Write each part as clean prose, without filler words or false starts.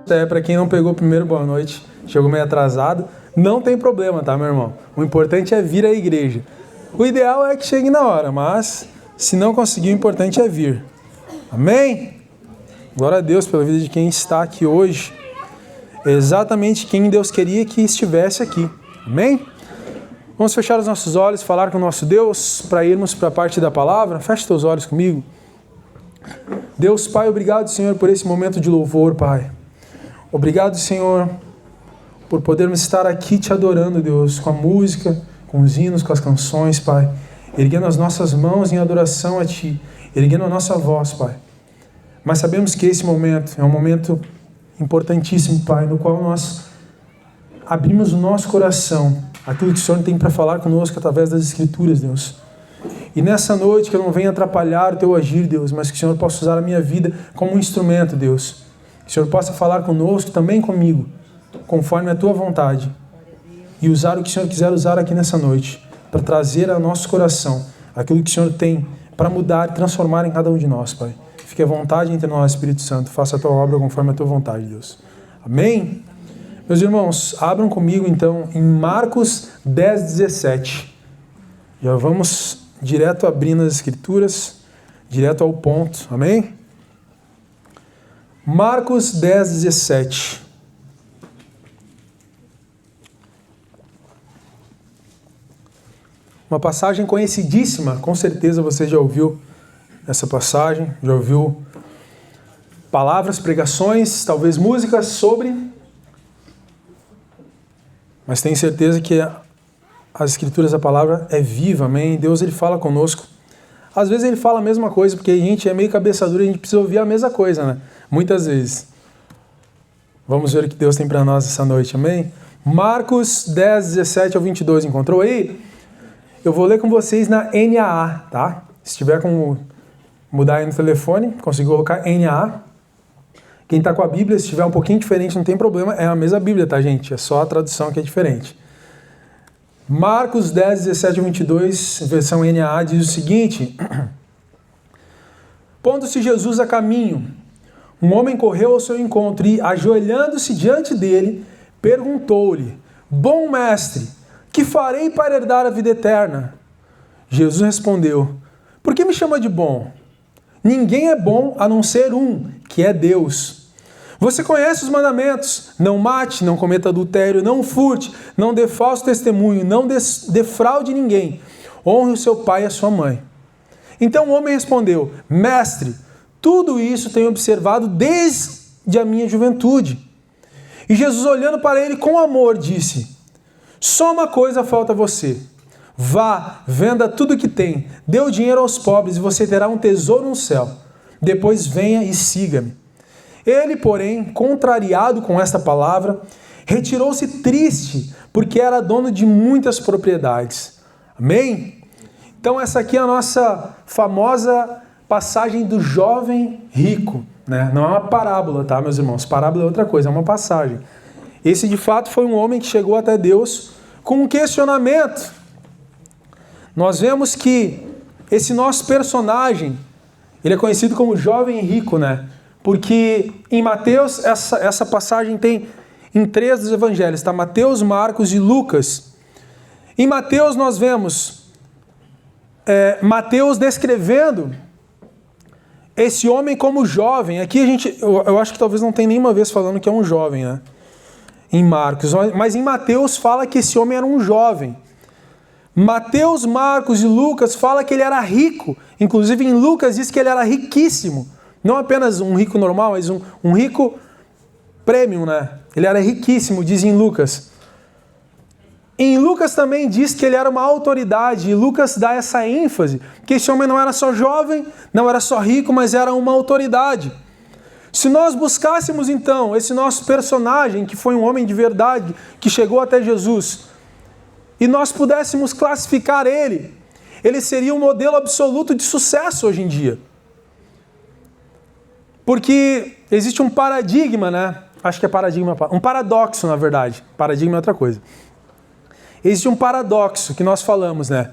Para quem não pegou primeiro, boa noite. Chegou meio atrasado. Não tem problema, tá, meu irmão? O importante é vir à igreja. O ideal é que chegue na hora, mas se não conseguir, o importante é vir. Amém? Glória a Deus pela vida de quem está aqui hoje. É exatamente quem Deus queria que estivesse aqui. Amém? Vamos fechar os nossos olhos, falar com o nosso Deus, para irmos para a parte da palavra. Feche teus olhos comigo. Deus, Pai, obrigado, Senhor, por esse momento de louvor, Pai. Obrigado, Senhor, por podermos estar aqui te adorando, Deus, com a música, com os hinos, com as canções, Pai. Erguendo as nossas mãos em adoração a Ti, erguendo a nossa voz, Pai. Mas sabemos que esse momento é um momento importantíssimo, Pai, no qual nós abrimos o nosso coração, aquilo que o Senhor tem para falar conosco através das Escrituras, Deus. E nessa noite que eu não venha atrapalhar o Teu agir, Deus, mas que o Senhor possa usar a minha vida como um instrumento, Deus. Que o Senhor possa falar conosco, também comigo, conforme a Tua vontade. E usar o que o Senhor quiser usar aqui nessa noite, para trazer ao nosso coração aquilo que o Senhor tem para mudar e transformar em cada um de nós, Pai. Fique à vontade entre nós, Espírito Santo. Faça a Tua obra conforme a Tua vontade, Deus. Amém? Meus irmãos, abram comigo então em Marcos 10:17. Já vamos direto abrindo as Escrituras, direto ao ponto. Amém? Marcos 10:17. Uma passagem conhecidíssima, com certeza você já ouviu essa passagem, já ouviu palavras, pregações, talvez músicas sobre, mas tenho certeza que as Escrituras, a palavra é viva, amém? Deus, Ele fala conosco. Às vezes Ele fala a mesma coisa, porque a gente é meio cabeça dura e a gente precisa ouvir a mesma coisa, né? Muitas vezes. Vamos ver o que Deus tem para nós essa noite, amém? Marcos 10:17-22, encontrou aí? Eu vou ler com vocês na NAA, tá? Se tiver como mudar aí no telefone, conseguir colocar NAA. Quem está com a Bíblia, se estiver um pouquinho diferente, não tem problema, é a mesma Bíblia, tá, gente? É só a tradução que é diferente. Marcos 10:17-22, versão NAA, diz o seguinte: Pondo-se Jesus a caminho, um homem correu ao seu encontro e, ajoelhando-se diante dele, perguntou-lhe: Bom mestre, que farei para herdar a vida eterna? Jesus respondeu: Por que me chama de bom? Ninguém é bom a não ser um, que é Deus. Você conhece os mandamentos: não mate, não cometa adultério, não furte, não dê falso testemunho, não defraude ninguém, honre o seu pai e a sua mãe. Então o homem respondeu: Mestre, tudo isso tenho observado desde a minha juventude. E Jesus, olhando para ele com amor, disse: Só uma coisa falta a você. Vá, venda tudo que tem, dê o dinheiro aos pobres e você terá um tesouro no céu. Depois venha e siga-me. Ele, porém, contrariado com esta palavra, retirou-se triste, porque era dono de muitas propriedades. Amém? Então essa aqui é a nossa famosa passagem do jovem rico, né? Não é uma parábola, tá, meus irmãos? Parábola é outra coisa, é uma passagem. Esse, de fato, foi um homem que chegou até Deus com um questionamento. Nós vemos que esse nosso personagem, ele é conhecido como jovem rico, né? Porque em Mateus, essa passagem tem em 3 dos evangelhos, tá? Mateus, Marcos e Lucas. Em Mateus nós vemos Mateus descrevendo esse homem como jovem. Aqui eu acho que talvez não tenha nenhuma vez falando que é um jovem, né? Em Marcos, mas em Mateus fala que esse homem era um jovem. Mateus, Marcos e Lucas fala que ele era rico. Inclusive em Lucas diz que ele era riquíssimo. Não apenas um rico normal, mas um rico premium, né? Ele era riquíssimo, diz em Lucas. Em Lucas também diz que ele era uma autoridade. E Lucas dá essa ênfase, que esse homem não era só jovem, não era só rico, mas era uma autoridade. Se nós buscássemos então esse nosso personagem, que foi um homem de verdade, que chegou até Jesus, e nós pudéssemos classificar ele seria um modelo absoluto de sucesso hoje em dia. Porque existe um paradigma, né? Acho que é paradigma, um paradoxo, na verdade. Paradigma é outra coisa. Existe um paradoxo que nós falamos, né?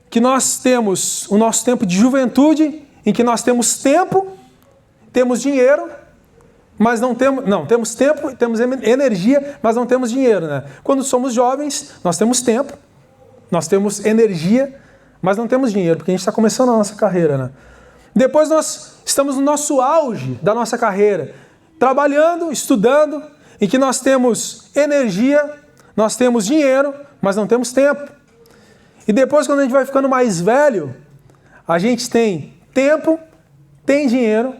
Que nós temos o nosso tempo de juventude, em que nós temos tempo, temos dinheiro mas temos tempo, temos energia, mas não temos dinheiro, né? Quando somos jovens, nós temos tempo, nós temos energia, mas não temos dinheiro, porque a gente está começando a nossa carreira, né? Depois nós estamos no nosso auge da nossa carreira, trabalhando, estudando, em que nós temos energia, nós temos dinheiro, mas não temos tempo. E depois, quando a gente vai ficando mais velho, a gente tem tempo, tem dinheiro,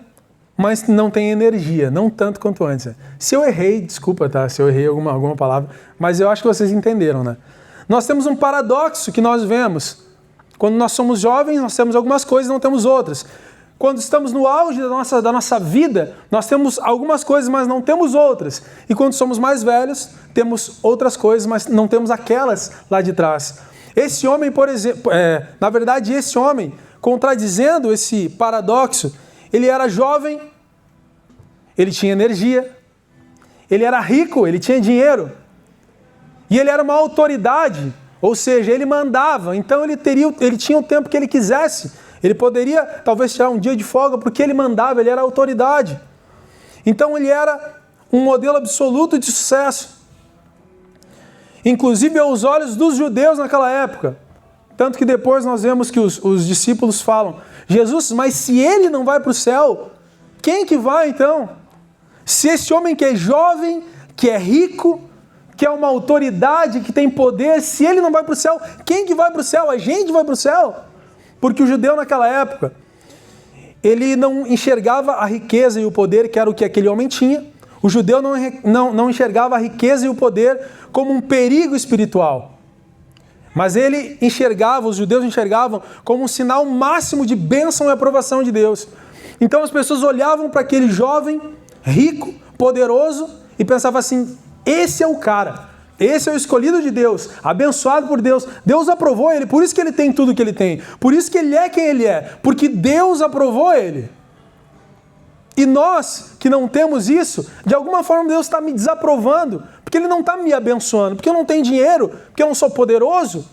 mas não tem energia, não tanto quanto antes. Se eu errei, desculpa, tá? Se eu errei alguma palavra, mas eu acho que vocês entenderam, né? Nós temos um paradoxo que nós vemos. Quando nós somos jovens, nós temos algumas coisas e não temos outras. Quando estamos no auge da nossa vida, nós temos algumas coisas, mas não temos outras. E quando somos mais velhos, temos outras coisas, mas não temos aquelas lá de trás. Esse homem, por exemplo, na verdade, esse homem, contradizendo esse paradoxo, ele era jovem, ele tinha energia, ele era rico, ele tinha dinheiro, e ele era uma autoridade, ou seja, ele mandava, então ele tinha o tempo que ele quisesse, ele poderia talvez tirar um dia de folga porque ele mandava, ele era autoridade. Então ele era um modelo absoluto de sucesso, inclusive aos olhos dos judeus naquela época. Tanto que depois nós vemos que os discípulos falam, Jesus, mas se ele não vai para o céu, quem que vai então? Se esse homem que é jovem, que é rico, que é uma autoridade, que tem poder, se ele não vai para o céu, quem que vai para o céu? A gente vai para o céu. Porque o judeu naquela época, ele não enxergava a riqueza e o poder que era o que aquele homem tinha. O judeu não enxergava a riqueza e o poder como um perigo espiritual. Mas os judeus enxergavam como um sinal máximo de bênção e aprovação de Deus. Então as pessoas olhavam para aquele jovem, rico, poderoso, e pensavam assim, esse é o cara, esse é o escolhido de Deus, abençoado por Deus. Deus aprovou ele, por isso que ele tem tudo que ele tem, por isso que ele é quem ele é, porque Deus aprovou ele. E nós que não temos isso, de alguma forma Deus está me desaprovando, porque Ele não está me abençoando, porque eu não tenho dinheiro, porque eu não sou poderoso.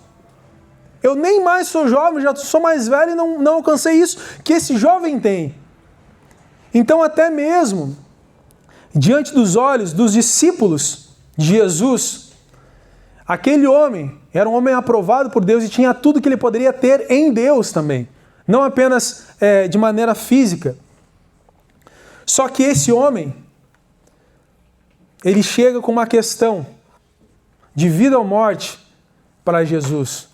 Eu nem mais sou jovem, já sou mais velho e não alcancei isso que esse jovem tem. Então até mesmo, diante dos olhos dos discípulos de Jesus, aquele homem era um homem aprovado por Deus e tinha tudo que ele poderia ter em Deus também. Não apenas de maneira física. Só que esse homem, ele chega com uma questão de vida ou morte para Jesus.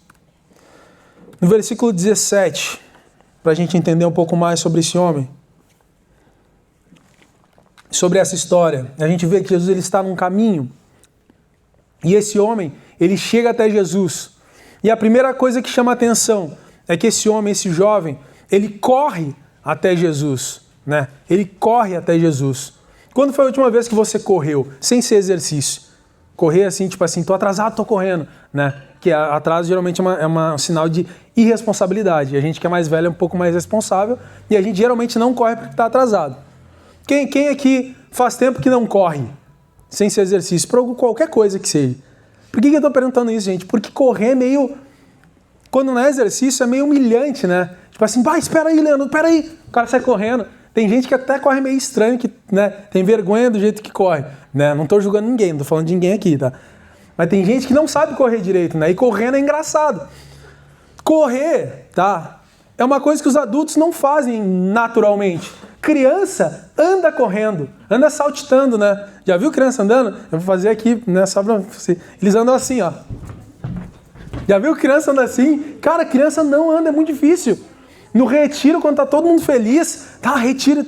No versículo 17, para a gente entender um pouco mais sobre esse homem, sobre essa história, a gente vê que Jesus ele está num caminho e esse homem, ele chega até Jesus. E a primeira coisa que chama a atenção é que esse homem, esse jovem, ele corre até Jesus. Né? Ele corre até Jesus. Quando foi a última vez que você correu, sem ser exercício? Correr assim, tipo assim, tô atrasado, tô correndo, né? Que atraso geralmente é um sinal de irresponsabilidade. A gente que é mais velho é um pouco mais responsável e a gente geralmente não corre porque tá atrasado. Quem aqui faz tempo que não corre, sem ser exercício, por qualquer coisa que seja? Por que eu tô perguntando isso, gente? Porque correr é meio... Quando não é exercício, é meio humilhante, né? Tipo assim, espera aí, Leandro, espera aí. O cara sai correndo. Tem gente que até corre meio estranho, que né, tem vergonha do jeito que corre. Né? Não estou julgando ninguém, não estou falando de ninguém aqui, tá? Mas tem gente que não sabe correr direito, né? E correndo é engraçado. Correr, tá? É uma coisa que os adultos não fazem naturalmente. Criança anda correndo, anda saltitando, né? Já viu criança andando? Eu vou fazer aqui, né? Só pra você. Eles andam assim, ó. Já viu criança andando assim? Cara, criança não anda, é muito difícil. No retiro, quando tá todo mundo feliz, tá, retiro.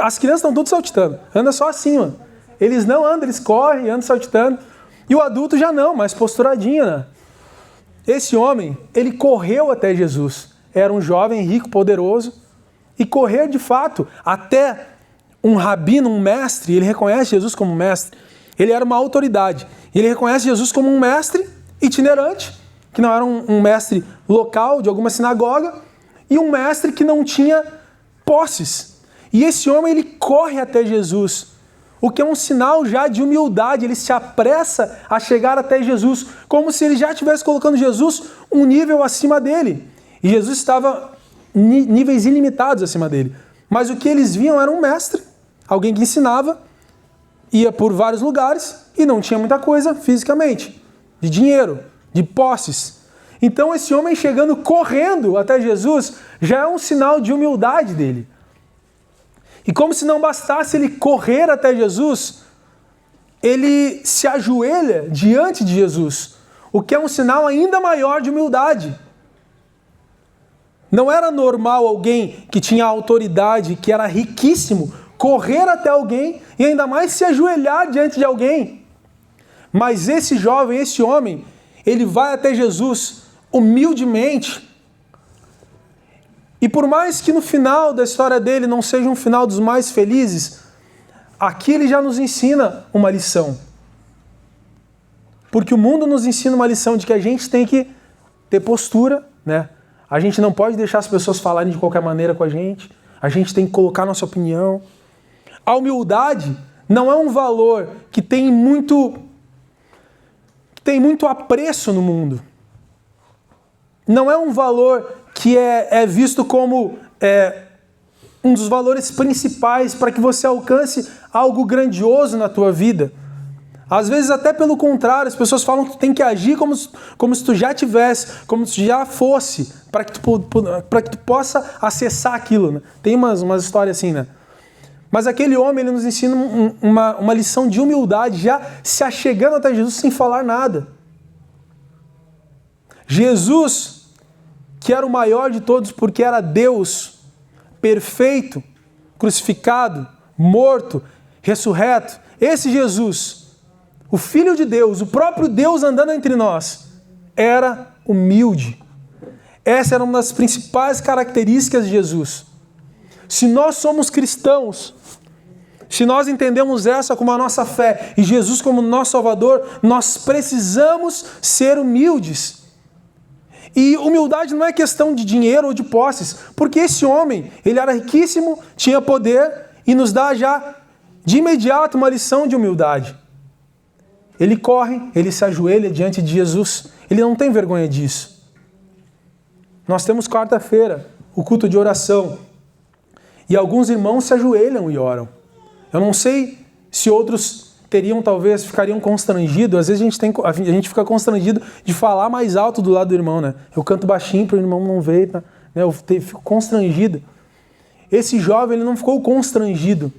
As crianças estão todas saltitando. Anda só assim, mano. Eles não andam, eles correm, andam saltitando. E o adulto já não, mais posturadinho, né? Esse homem, ele correu até Jesus. Era um jovem rico, poderoso. E correr, de fato, até um rabino, um mestre, ele reconhece Jesus como mestre. Ele era uma autoridade. Ele reconhece Jesus como um mestre itinerante, que não era um mestre local de alguma sinagoga, e um mestre que não tinha posses. E esse homem, ele corre até Jesus, o que é um sinal já de humildade. Ele se apressa a chegar até Jesus, como se ele já estivesse colocando Jesus um nível acima dele. E Jesus estava níveis ilimitados acima dele. Mas o que eles viam era um mestre, alguém que ensinava, ia por vários lugares e não tinha muita coisa fisicamente, de dinheiro, de posses. Então esse homem chegando correndo até Jesus já é um sinal de humildade dele. E como se não bastasse ele correr até Jesus, ele se ajoelha diante de Jesus, o que é um sinal ainda maior de humildade. Não era normal alguém que tinha autoridade, que era riquíssimo, correr até alguém e ainda mais se ajoelhar diante de alguém. Mas esse jovem, esse homem, ele vai até Jesus humildemente. E por mais que no final da história dele não seja um final dos mais felizes, aqui ele já nos ensina uma lição. Porque o mundo nos ensina uma lição de que a gente tem que ter postura, né? A gente não pode deixar as pessoas falarem de qualquer maneira com a gente. A gente tem que colocar nossa opinião. A humildade não é um valor que tem muito apreço no mundo. Não é um valor que é visto como um dos valores principais para que você alcance algo grandioso na tua vida. Às vezes até pelo contrário, as pessoas falam que tu tem que agir como se tu já tivesse, como se tu já fosse, para que tu possa acessar aquilo, né? Tem umas histórias assim, né? Mas aquele homem, ele nos ensina uma lição de humildade, já se achegando até Jesus sem falar nada. Jesus, que era o maior de todos porque era Deus, perfeito, crucificado, morto, ressurreto, esse Jesus, o Filho de Deus, o próprio Deus andando entre nós, era humilde. Essa era uma das principais características de Jesus. Se nós somos cristãos, se nós entendemos essa como a nossa fé e Jesus como nosso Salvador, nós precisamos ser humildes. E humildade não é questão de dinheiro ou de posses, porque esse homem, ele era riquíssimo, tinha poder e nos dá já de imediato uma lição de humildade. Ele corre, ele se ajoelha diante de Jesus, ele não tem vergonha disso. Nós temos quarta-feira, o culto de oração, e alguns irmãos se ajoelham e oram. Eu não sei se outros ficariam constrangidos. Às vezes a gente fica constrangido de falar mais alto do lado do irmão, né? Eu canto baixinho para o irmão não ver, né? Eu fico constrangido. Esse jovem, ele não ficou constrangido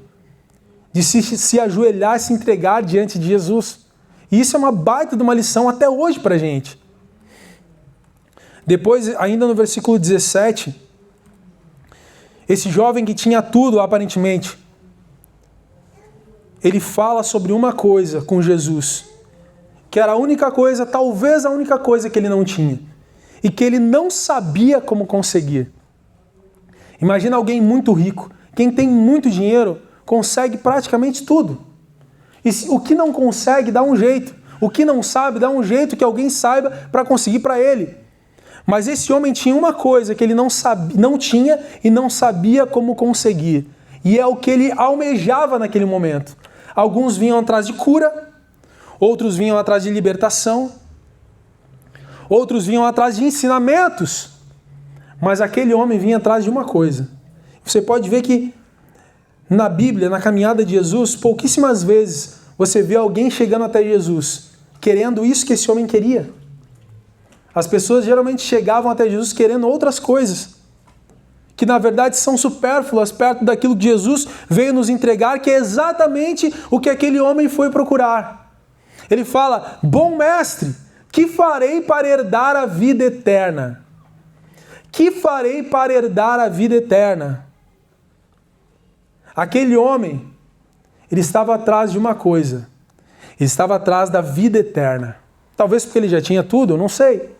de se ajoelhar e se entregar diante de Jesus. E isso é uma baita de uma lição até hoje para a gente. Depois, ainda no versículo 17, esse jovem que tinha tudo, aparentemente, ele fala sobre uma coisa com Jesus, que era a única coisa, talvez a única coisa que ele não tinha, e que ele não sabia como conseguir. Imagina alguém muito rico. Quem tem muito dinheiro consegue praticamente tudo. E o que não consegue, dá um jeito. O que não sabe, dá um jeito que alguém saiba para conseguir para ele. Mas esse homem tinha uma coisa que ele não tinha e não sabia como conseguir. E é o que ele almejava naquele momento. Alguns vinham atrás de cura, outros vinham atrás de libertação, outros vinham atrás de ensinamentos. Mas aquele homem vinha atrás de uma coisa. Você pode ver que na Bíblia, na caminhada de Jesus, pouquíssimas vezes você vê alguém chegando até Jesus, querendo isso que esse homem queria. As pessoas geralmente chegavam até Jesus querendo outras coisas, que na verdade são supérfluas perto daquilo que Jesus veio nos entregar, que é exatamente o que aquele homem foi procurar. Ele fala: bom mestre, que farei para herdar a vida eterna? Que farei para herdar a vida eterna? Aquele homem, ele estava atrás de uma coisa. Ele estava atrás da vida eterna. Talvez porque ele já tinha tudo, eu não sei.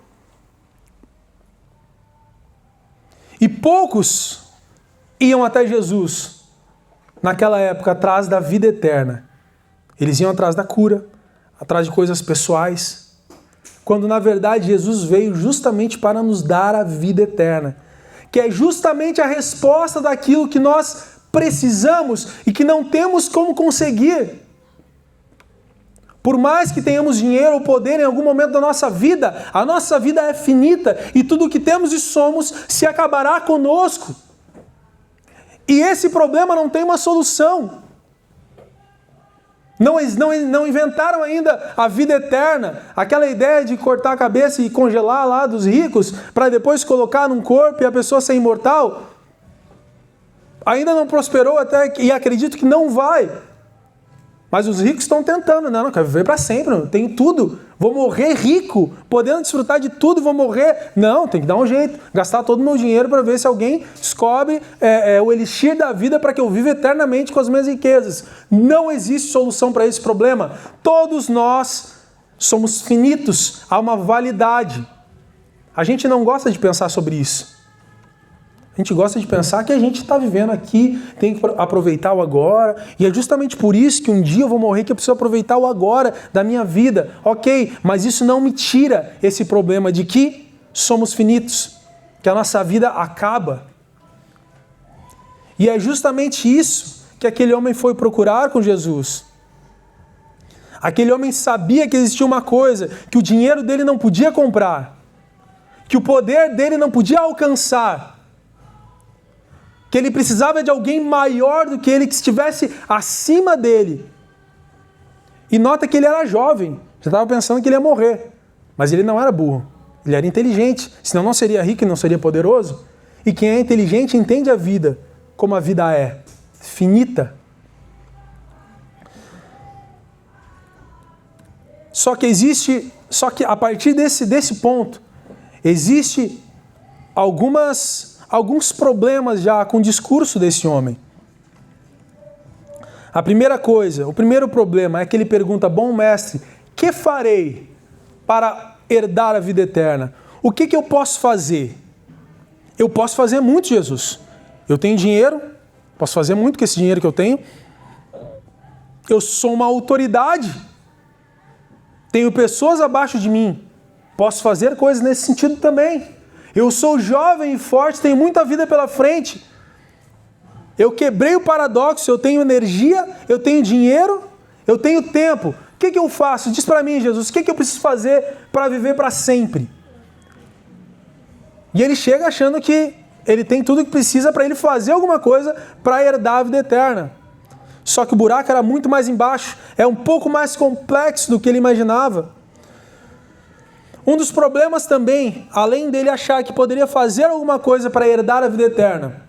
E poucos iam até Jesus naquela época atrás da vida eterna. Eles iam atrás da cura, atrás de coisas pessoais, quando na verdade Jesus veio justamente para nos dar a vida eterna, que é justamente a resposta daquilo que nós precisamos e que não temos como conseguir. Por mais que tenhamos dinheiro ou poder em algum momento da nossa vida, a nossa vida é finita e tudo o que temos e somos se acabará conosco. E esse problema não tem uma solução. Não inventaram ainda a vida eterna, aquela ideia de cortar a cabeça e congelar lá dos ricos, para depois colocar num corpo e a pessoa ser imortal. Ainda não prosperou até, e acredito que não vai. Mas os ricos estão tentando, não, quero viver para sempre, não, tenho tudo, vou morrer rico, podendo desfrutar de tudo, vou morrer. Não, tem que dar um jeito, gastar todo o meu dinheiro para ver se alguém descobre o elixir da vida para que eu viva eternamente com as minhas riquezas. Não existe solução para esse problema. Todos nós somos finitos, há uma validade. A gente não gosta de pensar sobre isso. A gente gosta de pensar que a gente está vivendo aqui, tem que aproveitar o agora, e é justamente por isso que um dia eu vou morrer, que eu preciso aproveitar o agora da minha vida. Ok, mas isso não me tira esse problema de que somos finitos, que a nossa vida acaba. E é justamente isso que aquele homem foi procurar com Jesus. Aquele homem sabia que existia uma coisa que o dinheiro dele não podia comprar, que o poder dele não podia alcançar, que ele precisava de alguém maior do que ele, que estivesse acima dele. E nota que ele era jovem, já estava pensando que ele ia morrer. Mas ele não era burro, ele era inteligente, senão não seria rico e não seria poderoso. E quem é inteligente entende a vida como a vida é, finita. Só que a partir desse ponto, existe alguns problemas já com o discurso desse homem. A primeira coisa, o primeiro problema é que ele pergunta: bom mestre, que farei para herdar a vida eterna? O que eu posso fazer? Eu posso fazer muito, Jesus. Eu tenho dinheiro, posso fazer muito com esse dinheiro que eu tenho. Eu sou uma autoridade. Tenho pessoas abaixo de mim. Posso fazer coisas nesse sentido também. Eu sou jovem e forte, tenho muita vida pela frente. Eu quebrei o paradoxo, eu tenho energia, eu tenho dinheiro, eu tenho tempo. O que eu faço? Diz para mim, Jesus, o que eu preciso fazer para viver para sempre? E ele chega achando que ele tem tudo o que precisa para ele fazer alguma coisa para herdar a vida eterna. Só que o buraco era muito mais embaixo, é um pouco mais complexo do que ele imaginava. Um dos problemas também, além dele achar que poderia fazer alguma coisa para herdar a vida eterna,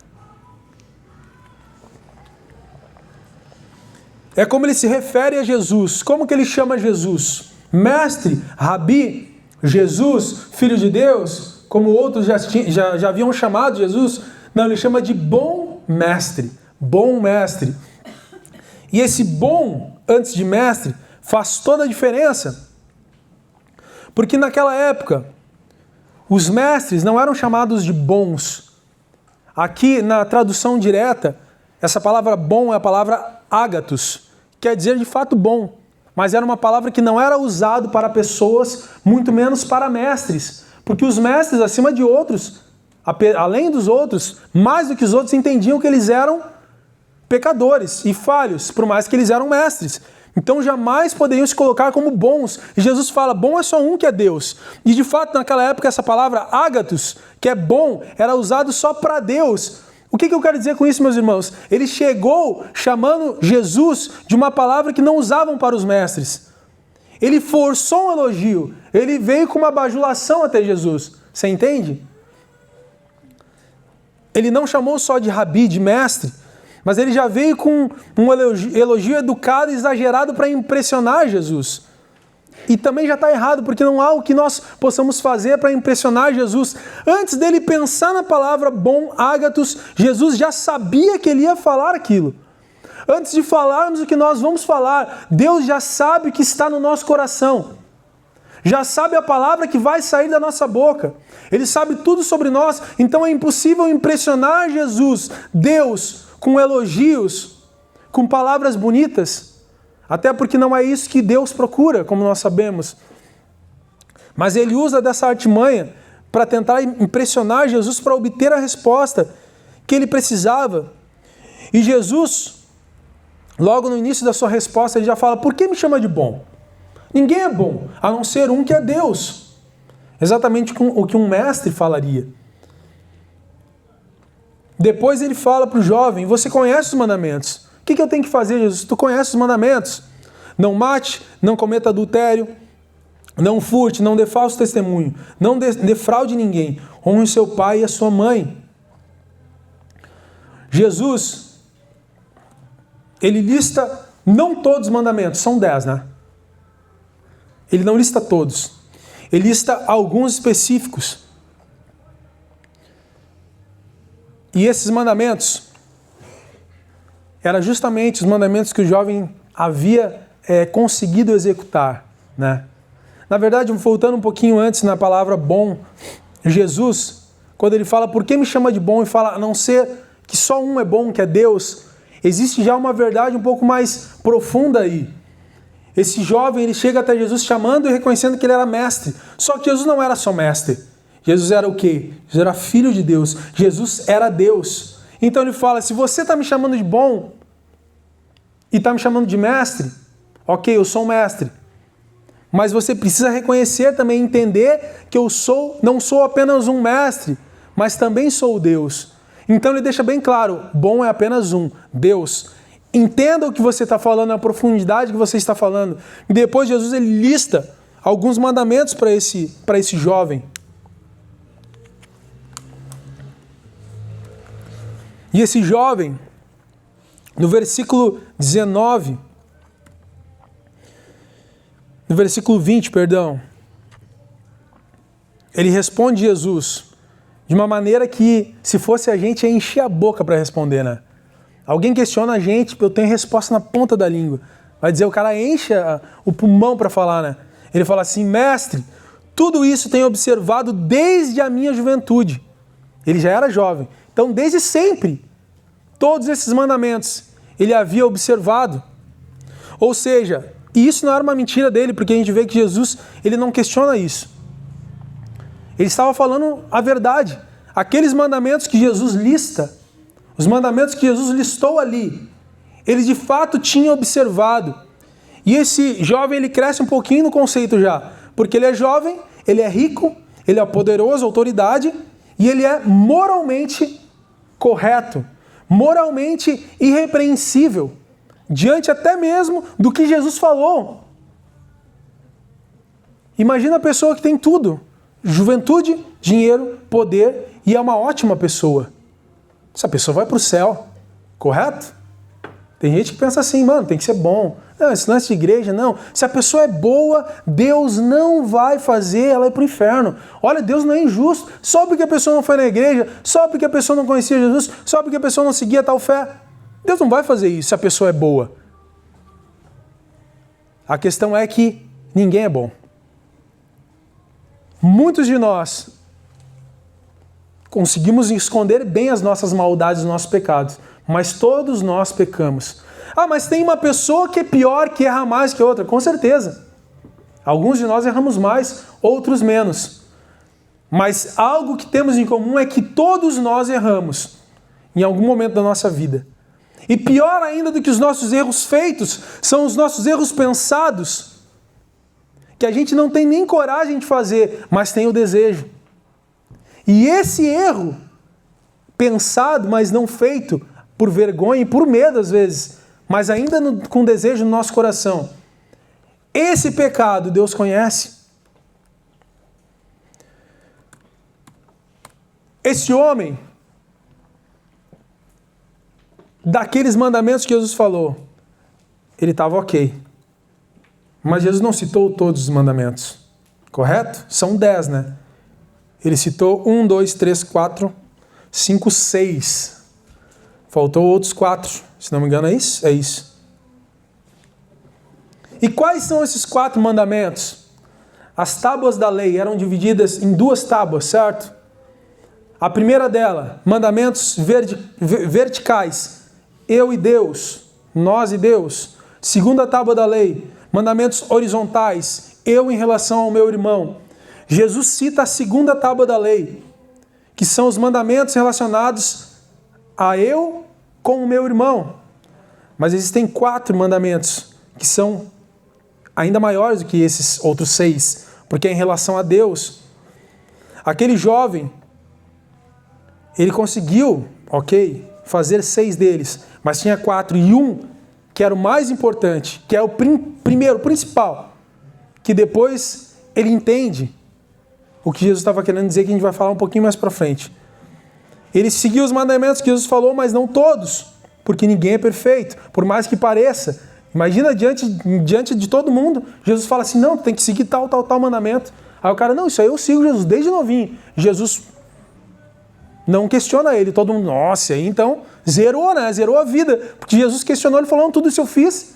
é como ele se refere a Jesus. Como que ele chama Jesus? Mestre, Rabi, Jesus, Filho de Deus, como outros já haviam chamado Jesus. Não, ele chama de bom mestre. Bom mestre. E esse bom, antes de mestre, faz toda a diferença. Porque naquela época, os mestres não eram chamados de bons. Aqui, na tradução direta, essa palavra bom é a palavra ágatos, quer dizer de fato bom. Mas era uma palavra que não era usada para pessoas, muito menos para mestres. Porque os mestres, acima de outros, além dos outros, mais do que os outros, entendiam que eles eram pecadores e falhos, por mais que eles eram mestres. Então jamais poderiam se colocar como bons. E Jesus fala, bom é só um, que é Deus. E de fato, naquela época, essa palavra ágatos, que é bom, era usado só para Deus. O que eu quero dizer com isso, meus irmãos? Ele chegou chamando Jesus de uma palavra que não usavam para os mestres. Ele forçou um elogio. Ele veio com uma bajulação até Jesus. Você entende? Ele não chamou só de rabi, de mestre, mas ele já veio com um elogio educado e exagerado para impressionar Jesus. E também já está errado, porque não há o que nós possamos fazer para impressionar Jesus. Antes dele pensar na palavra bom, ágatos, Jesus já sabia que ele ia falar aquilo. Antes de falarmos o que nós vamos falar, Deus já sabe o que está no nosso coração. Já sabe a palavra que vai sair da nossa boca. Ele sabe tudo sobre nós, então é impossível impressionar Jesus, Deus, com elogios, com palavras bonitas, até porque não é isso que Deus procura, como nós sabemos. Mas ele usa dessa artimanha para tentar impressionar Jesus, para obter a resposta que ele precisava. E Jesus, logo no início da sua resposta, ele já fala, por que me chama de bom? Ninguém é bom, a não ser um que é Deus. Exatamente o que um mestre falaria. Depois ele fala para o jovem, você conhece os mandamentos. O que eu tenho que fazer, Jesus? Tu conheces os mandamentos. Não mate, não cometa adultério, não furte, não dê falso testemunho, não defraude ninguém, honre seu pai e a sua mãe. Jesus, ele lista não todos os mandamentos, são 10, né? Ele não lista todos. Ele lista alguns específicos. E esses mandamentos eram justamente os mandamentos que o jovem havia conseguido executar, né? Na verdade, voltando um pouquinho antes na palavra bom, Jesus, quando ele fala, por que me chama de bom? E fala, a não ser que só um é bom, que é Deus, existe já uma verdade um pouco mais profunda aí. Esse jovem, ele chega até Jesus chamando e reconhecendo que ele era mestre. Só que Jesus não era só mestre. Jesus era o quê? Jesus era filho de Deus. Jesus era Deus. Então ele fala, se você está me chamando de bom e está me chamando de mestre, ok, eu sou um mestre. Mas você precisa reconhecer também, entender que eu não sou apenas um mestre, mas também sou Deus. Então ele deixa bem claro, bom é apenas um, Deus. Entenda o que você está falando, a profundidade que você está falando. E depois Jesus ele lista alguns mandamentos para esse jovem. E esse jovem, no versículo 19, no versículo 20, perdão, ele responde Jesus de uma maneira que, se fosse a gente, ia encher a boca para responder, né? Alguém questiona a gente, eu tenho resposta na ponta da língua. Vai dizer, o cara enche o pulmão para falar, né? Ele fala assim, mestre, tudo isso tenho observado desde a minha juventude. Ele já era jovem. Então, desde sempre, todos esses mandamentos, ele havia observado. Ou seja, e isso não era uma mentira dele, porque a gente vê que Jesus, ele não questiona isso. Ele estava falando a verdade. Aqueles mandamentos que Jesus lista, os mandamentos que Jesus listou ali, ele de fato tinha observado. E esse jovem, ele cresce um pouquinho no conceito já, porque ele é jovem, ele é rico, ele é poderoso, autoridade, e ele é moralmente correto, moralmente irrepreensível, diante até mesmo do que Jesus falou. Imagina a pessoa que tem tudo, juventude, dinheiro, poder, e é uma ótima pessoa. Essa pessoa vai para o céu, correto? Tem gente que pensa assim, mano, tem que ser bom. Não, esse lance de igreja, não. Se a pessoa é boa, Deus não vai fazer ela ir para o inferno. Olha, Deus não é injusto. Só porque a pessoa não foi na igreja, só porque a pessoa não conhecia Jesus, só porque a pessoa não seguia tal fé. Deus não vai fazer isso se a pessoa é boa. A questão é que ninguém é bom. Muitos de nós conseguimos esconder bem as nossas maldades, os nossos pecados, mas todos nós pecamos. Ah, mas tem uma pessoa que é pior, que erra mais que outra. Com certeza. Alguns de nós erramos mais, outros menos. Mas algo que temos em comum é que todos nós erramos em algum momento da nossa vida. E pior ainda do que os nossos erros feitos, são os nossos erros pensados, que a gente não tem nem coragem de fazer, mas tem o desejo. E esse erro, pensado, mas não feito, por vergonha e por medo às vezes, mas ainda com desejo no nosso coração, esse pecado Deus conhece. Esse homem, daqueles mandamentos que Jesus falou, ele estava ok. Mas Jesus não citou todos os mandamentos, correto? São 10, né? Ele citou 1, 2, 3, 4, 5, 6. Faltou outros 4. Se não me engano, é isso? É isso. E quais são esses 4 mandamentos? As tábuas da lei eram divididas em 2 tábuas, certo? A primeira dela, mandamentos verticais. Eu e Deus, nós e Deus. Segunda tábua da lei, mandamentos horizontais. Eu em relação ao meu irmão. Jesus cita a segunda tábua da lei, que são os mandamentos relacionados a eu com o meu irmão. Mas existem 4 mandamentos que são ainda maiores do que esses outros 6, porque é em relação a Deus. Aquele jovem, ele conseguiu, ok, fazer 6 deles, mas tinha 4, e um que era o mais importante, que é o primeiro, o principal, que depois ele entende o que Jesus estava querendo dizer, que a gente vai falar um pouquinho mais para frente. Ele seguiu os mandamentos que Jesus falou, mas não todos, porque ninguém é perfeito, por mais que pareça. Imagina diante de todo mundo, Jesus fala assim, não, tem que seguir tal mandamento. Aí o cara, não, isso aí eu sigo Jesus desde novinho. Jesus não questiona ele, todo mundo, nossa, aí então zerou, né? Zerou a vida. Porque Jesus questionou, ele falou, não, tudo isso eu fiz.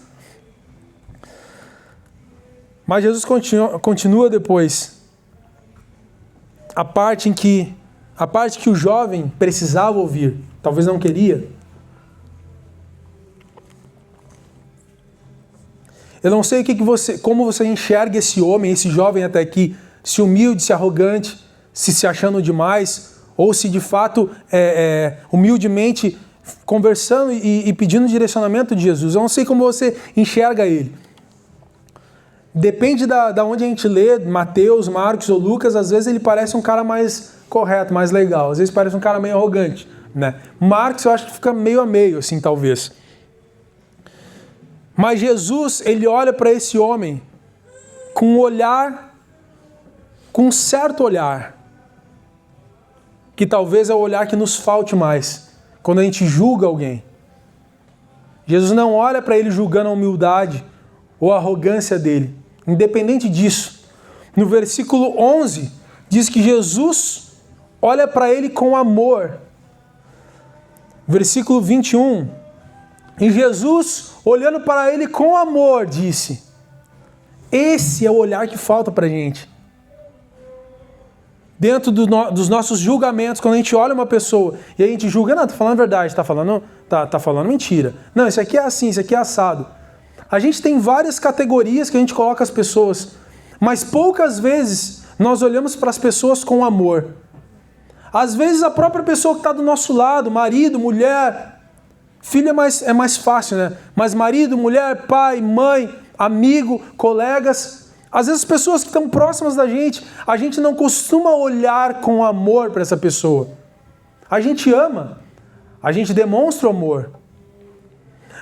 Mas Jesus continua depois. A parte que o jovem precisava ouvir, talvez não queria. Eu não sei como você enxerga esse homem, esse jovem até aqui, se humilde, se arrogante, se achando demais, ou se de fato humildemente conversando e pedindo direcionamento de Jesus. Eu não sei como você enxerga ele. Depende da onde a gente lê, Mateus, Marcos ou Lucas, às vezes ele parece um cara mais correto, mais legal. Às vezes parece um cara meio arrogante, né? Marcos eu acho que fica meio a meio, assim, talvez. Mas Jesus, ele olha para esse homem com um olhar, com um certo olhar, que talvez é o olhar que nos falte mais, quando a gente julga alguém. Jesus não olha para ele julgando a humildade ou a arrogância dele. Independente disso, no versículo 11, diz que Jesus olha para ele com amor. Versículo 21, e Jesus, olhando para ele com amor, disse, esse é o olhar que falta para a gente. Dentro dos nossos julgamentos, quando a gente olha uma pessoa e a gente julga, não, está falando a verdade, está falando mentira. Não, isso aqui é assim, isso aqui é assado. A gente tem várias categorias que a gente coloca as pessoas, mas poucas vezes nós olhamos para as pessoas com amor. Às vezes a própria pessoa que está do nosso lado, marido, mulher, filho é mais fácil, né? Mas marido, mulher, pai, mãe, amigo, colegas, às vezes as pessoas que estão próximas da gente, a gente não costuma olhar com amor para essa pessoa. A gente ama, a gente demonstra o amor,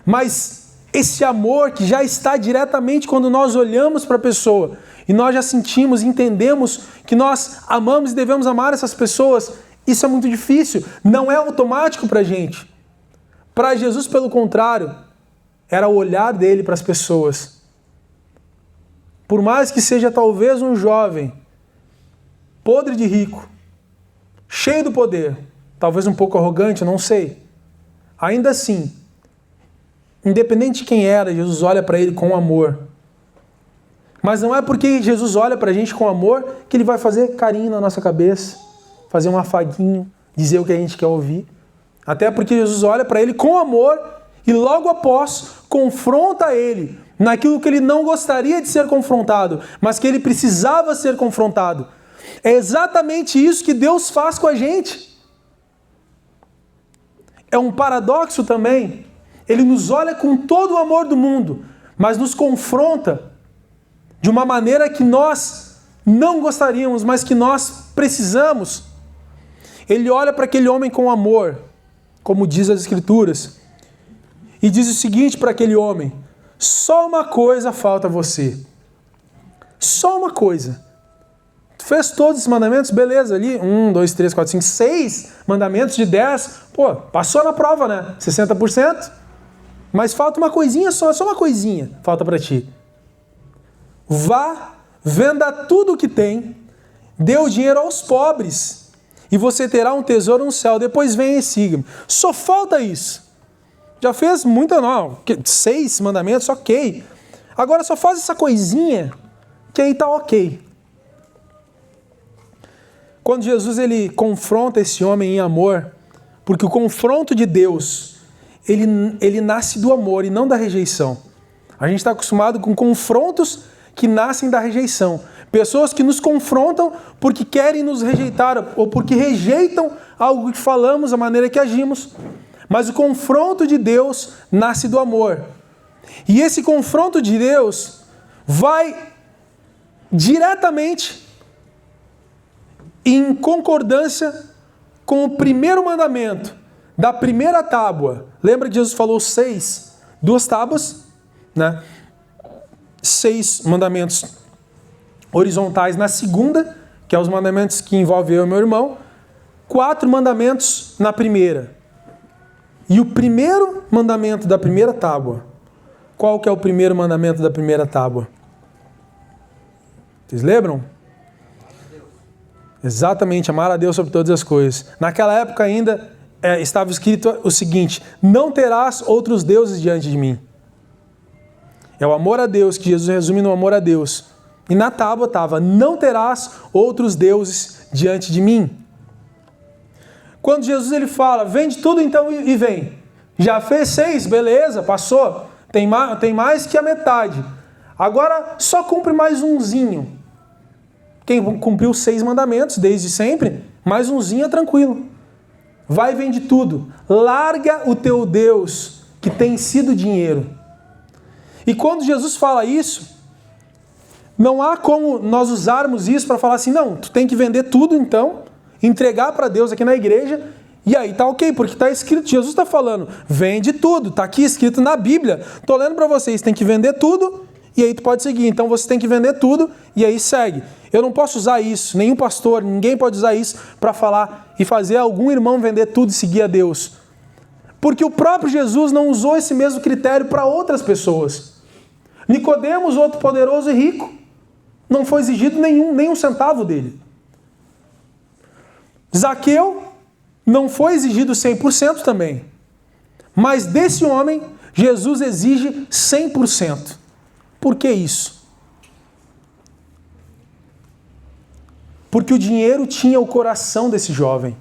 mas esse amor que já está diretamente quando nós olhamos para a pessoa e nós já sentimos, entendemos que nós amamos e devemos amar essas pessoas, isso é muito difícil, não é automático para a gente. Para Jesus, pelo contrário, era o olhar dele para as pessoas. Por mais que seja talvez um jovem, podre de rico, cheio do poder, talvez um pouco arrogante, não sei, ainda assim, independente de quem era, Jesus olha para ele com amor. Mas não é porque Jesus olha para a gente com amor que ele vai fazer carinho na nossa cabeça, fazer um afaguinho, dizer o que a gente quer ouvir. Até porque Jesus olha para ele com amor e logo após confronta ele naquilo que ele não gostaria de ser confrontado, mas que ele precisava ser confrontado. É exatamente isso que Deus faz com a gente. É um paradoxo também. Ele nos olha com todo o amor do mundo, mas nos confronta de uma maneira que nós não gostaríamos, mas que nós precisamos. Ele olha para aquele homem com amor, como diz as Escrituras, e diz o seguinte para aquele homem, só uma coisa falta a você. Só uma coisa. Tu fez todos os mandamentos, beleza, ali, 1, 2, 3, 4, 5, 6 mandamentos de 10, pô, passou na prova, né? 60%. Mas falta uma coisinha só uma coisinha falta para ti. Vá, venda tudo o que tem, dê o dinheiro aos pobres, e você terá um tesouro no céu. Depois venha e siga-me. Só falta isso. Já fez muita, não, 6 mandamentos, ok. Agora só faz essa coisinha, que aí tá ok. Quando Jesus ele confronta esse homem em amor, porque o confronto de Deus, ele nasce do amor e não da rejeição. A gente está acostumado com confrontos que nascem da rejeição. Pessoas que nos confrontam porque querem nos rejeitar ou porque rejeitam algo que falamos, a maneira que agimos. Mas o confronto de Deus nasce do amor. E esse confronto de Deus vai diretamente em concordância com o primeiro mandamento da primeira tábua. Lembra que Jesus falou 6? 2 tábuas, né? 6 mandamentos horizontais na segunda, que é os mandamentos que envolvem eu e meu irmão. 4 mandamentos na primeira. E o primeiro mandamento da primeira tábua, qual que é o primeiro mandamento da primeira tábua? Vocês lembram? Exatamente, amar a Deus sobre todas as coisas. Naquela época ainda estava escrito o seguinte: não terás outros deuses diante de mim. É o amor a Deus, que Jesus resume no amor a Deus. E na tábua estava: não terás outros deuses diante de mim. Quando Jesus ele fala: vende tudo então e vem. Já fez 6, beleza, passou. Tem mais que a metade. Agora só cumpre mais umzinho. Quem cumpriu 6 mandamentos desde sempre, mais umzinho é tranquilo. Vai e vende tudo. Larga o teu Deus, que tem sido dinheiro. E quando Jesus fala isso, não há como nós usarmos isso para falar assim: não, tu tem que vender tudo então, entregar para Deus aqui na igreja, e aí tá ok, porque tá escrito, Jesus está falando, vende tudo, tá aqui escrito na Bíblia. Tô lendo para vocês, tem que vender tudo, e aí tu pode seguir. Então você tem que vender tudo, e aí segue. Eu não posso usar isso, nenhum pastor, ninguém pode usar isso para falar e fazer algum irmão vender tudo e seguir a Deus. Porque o próprio Jesus não usou esse mesmo critério para outras pessoas. Nicodemos, outro poderoso e rico, não foi exigido nem um centavo dele. Zaqueu não foi exigido 100% também. Mas desse homem, Jesus exige 100%. Por que isso? Porque o dinheiro tinha o coração desse jovem.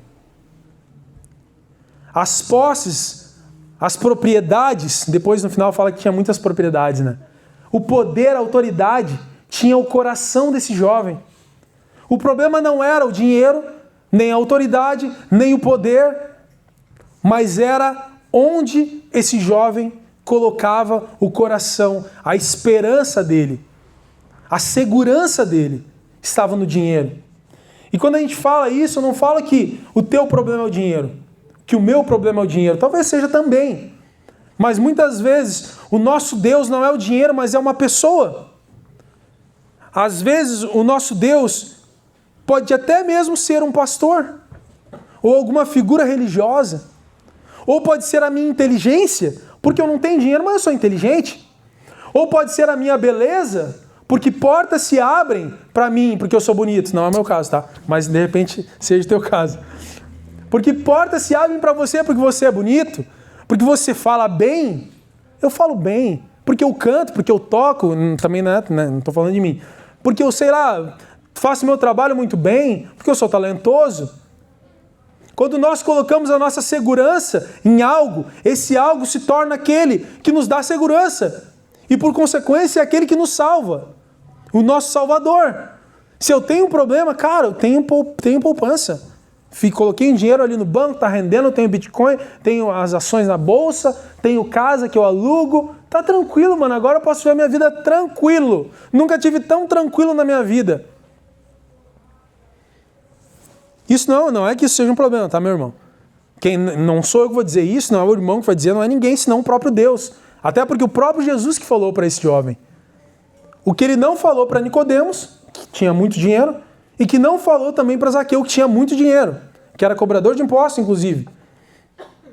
As posses, as propriedades, depois no final fala que tinha muitas propriedades, né? O poder, a autoridade, tinha o coração desse jovem. O problema não era o dinheiro, nem a autoridade, nem o poder, mas era onde esse jovem colocava o coração, a esperança dele, a segurança dele estava no dinheiro. E quando a gente fala isso, eu não falo que o teu problema é o dinheiro, que o meu problema é o dinheiro, talvez seja também. Mas muitas vezes o nosso Deus não é o dinheiro, mas é uma pessoa. Às vezes o nosso Deus pode até mesmo ser um pastor, ou alguma figura religiosa, ou pode ser a minha inteligência, porque eu não tenho dinheiro, mas eu sou inteligente. Ou pode ser a minha beleza, porque portas se abrem para mim, porque eu sou bonito. Não é o meu caso, tá? Mas de repente seja o teu caso. Porque portas se abrem para você porque você é bonito, porque você fala bem. Eu falo bem, porque eu canto, porque eu toco, também não estou falando de mim. Porque eu, sei lá, faço meu trabalho muito bem, porque eu sou talentoso. Quando nós colocamos a nossa segurança em algo, esse algo se torna aquele que nos dá segurança. E por consequência é aquele que nos salva. O nosso Salvador. Se eu tenho um problema, cara, eu tenho poupança. Coloquei dinheiro ali no banco, tá rendendo, eu tenho Bitcoin, tenho as ações na bolsa, tenho casa que eu alugo. Tá tranquilo, mano. Agora eu posso ver a minha vida tranquilo. Nunca tive tão tranquilo na minha vida. Isso não é que isso seja um problema, tá, meu irmão? Não sou eu que vou dizer isso, não é o irmão que vai dizer, não é ninguém, senão o próprio Deus. Até porque o próprio Jesus que falou para esse jovem. O que ele não falou para Nicodemos, que tinha muito dinheiro, e que não falou também para Zaqueu, que tinha muito dinheiro, que era cobrador de impostos, inclusive.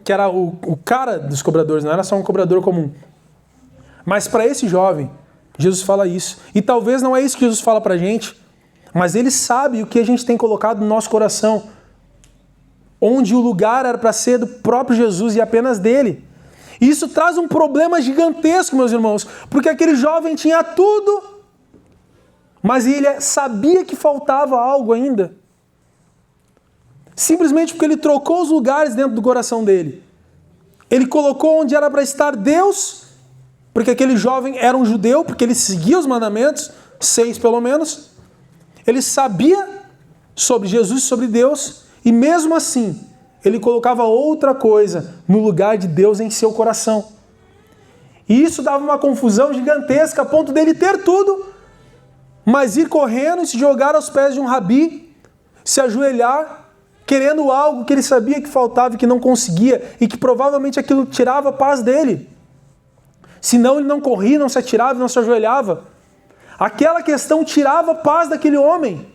Que era o cara dos cobradores, não era só um cobrador comum. Mas para esse jovem, Jesus fala isso. E talvez não é isso que Jesus fala para a gente, mas ele sabe o que a gente tem colocado no nosso coração. Onde o lugar era para ser do próprio Jesus e apenas dele. E isso traz um problema gigantesco, meus irmãos, porque aquele jovem tinha tudo, mas ele sabia que faltava algo ainda. Simplesmente porque ele trocou os lugares dentro do coração dele. Ele colocou onde era para estar Deus, porque aquele jovem era um judeu, porque ele seguia os mandamentos, 6 pelo menos. Ele sabia sobre Jesus e sobre Deus, e mesmo assim, ele colocava outra coisa no lugar de Deus em seu coração. E isso dava uma confusão gigantesca, a ponto dele ter tudo, mas ir correndo e se jogar aos pés de um rabi, se ajoelhar, querendo algo que ele sabia que faltava e que não conseguia, e que provavelmente aquilo tirava a paz dele. Senão ele não corria, não se atirava, não se ajoelhava. Aquela questão tirava a paz daquele homem.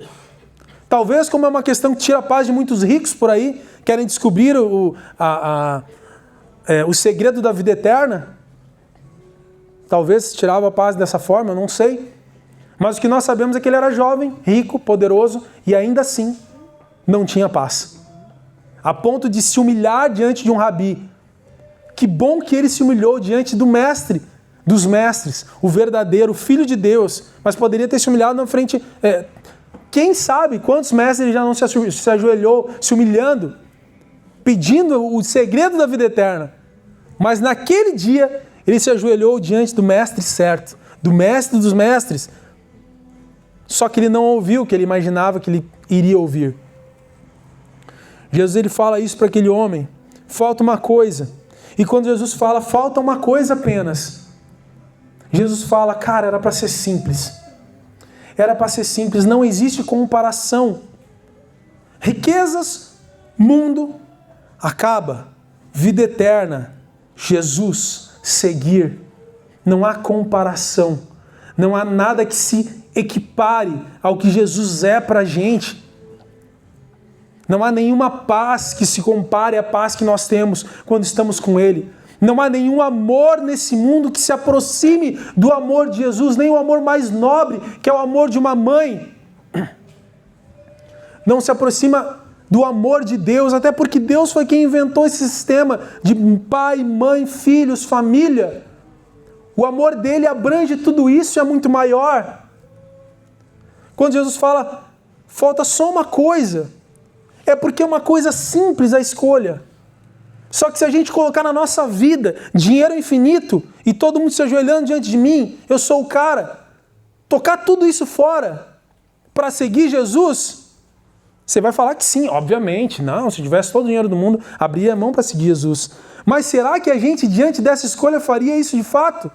Talvez como é uma questão que tira a paz de muitos ricos por aí, querem descobrir o segredo da vida eterna. Talvez tirava a paz dessa forma, eu não sei. Mas o que nós sabemos é que ele era jovem, rico, poderoso e ainda assim não tinha paz. A ponto de se humilhar diante de um rabi. Que bom que ele se humilhou diante do mestre dos mestres, o verdadeiro, o Filho de Deus. Mas poderia ter se humilhado na frente... Quem sabe quantos mestres ele já não se ajoelhou, se humilhando, pedindo o segredo da vida eterna. Mas naquele dia, ele se ajoelhou diante do mestre certo, do mestre dos mestres. Só que ele não ouviu o que ele imaginava que ele iria ouvir. Jesus ele fala isso para aquele homem. Falta uma coisa. E quando Jesus fala, falta uma coisa apenas. Jesus fala, cara, era para ser simples. Era para ser simples, não existe comparação. Riquezas, mundo, acaba. Vida eterna, Jesus, seguir. Não há comparação. Não há nada que se equipare ao que Jesus é para a gente. Não há nenhuma paz que se compare à paz que nós temos quando estamos com Ele. Não há nenhum amor nesse mundo que se aproxime do amor de Jesus, nem o amor mais nobre, que é o amor de uma mãe. Não se aproxima do amor de Deus, até porque Deus foi quem inventou esse sistema de pai, mãe, filhos, família. O amor dele abrange tudo isso e é muito maior. Quando Jesus fala, falta só uma coisa, é porque é uma coisa simples a escolha. Só que se a gente colocar na nossa vida dinheiro infinito e todo mundo se ajoelhando diante de mim, eu sou o cara, tocar tudo isso fora para seguir Jesus, você vai falar que sim, obviamente. Não, se tivesse todo o dinheiro do mundo, abria a mão para seguir Jesus. Mas será que a gente, diante dessa escolha, faria isso de fato?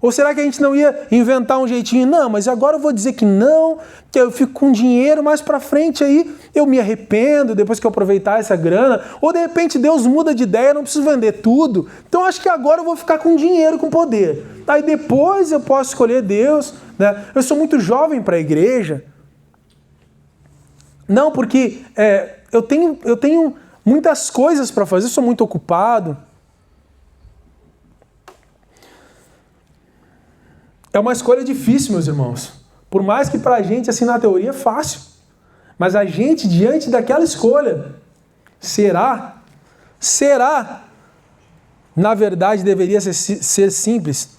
Ou será que a gente não ia inventar um jeitinho? Não, mas agora eu vou dizer que não, que eu fico com dinheiro, mais pra frente aí eu me arrependo depois que eu aproveitar essa grana. Ou de repente Deus muda de ideia, eu não preciso vender tudo. Então acho que agora eu vou ficar com dinheiro, com poder. Aí depois eu posso escolher Deus, né? Eu sou muito jovem para a igreja. Não, porque eu tenho muitas coisas para fazer, eu sou muito ocupado. É uma escolha difícil, meus irmãos. Por mais que pra gente, assim, na teoria é fácil. Mas a gente, diante daquela escolha, será? Na verdade, deveria ser simples.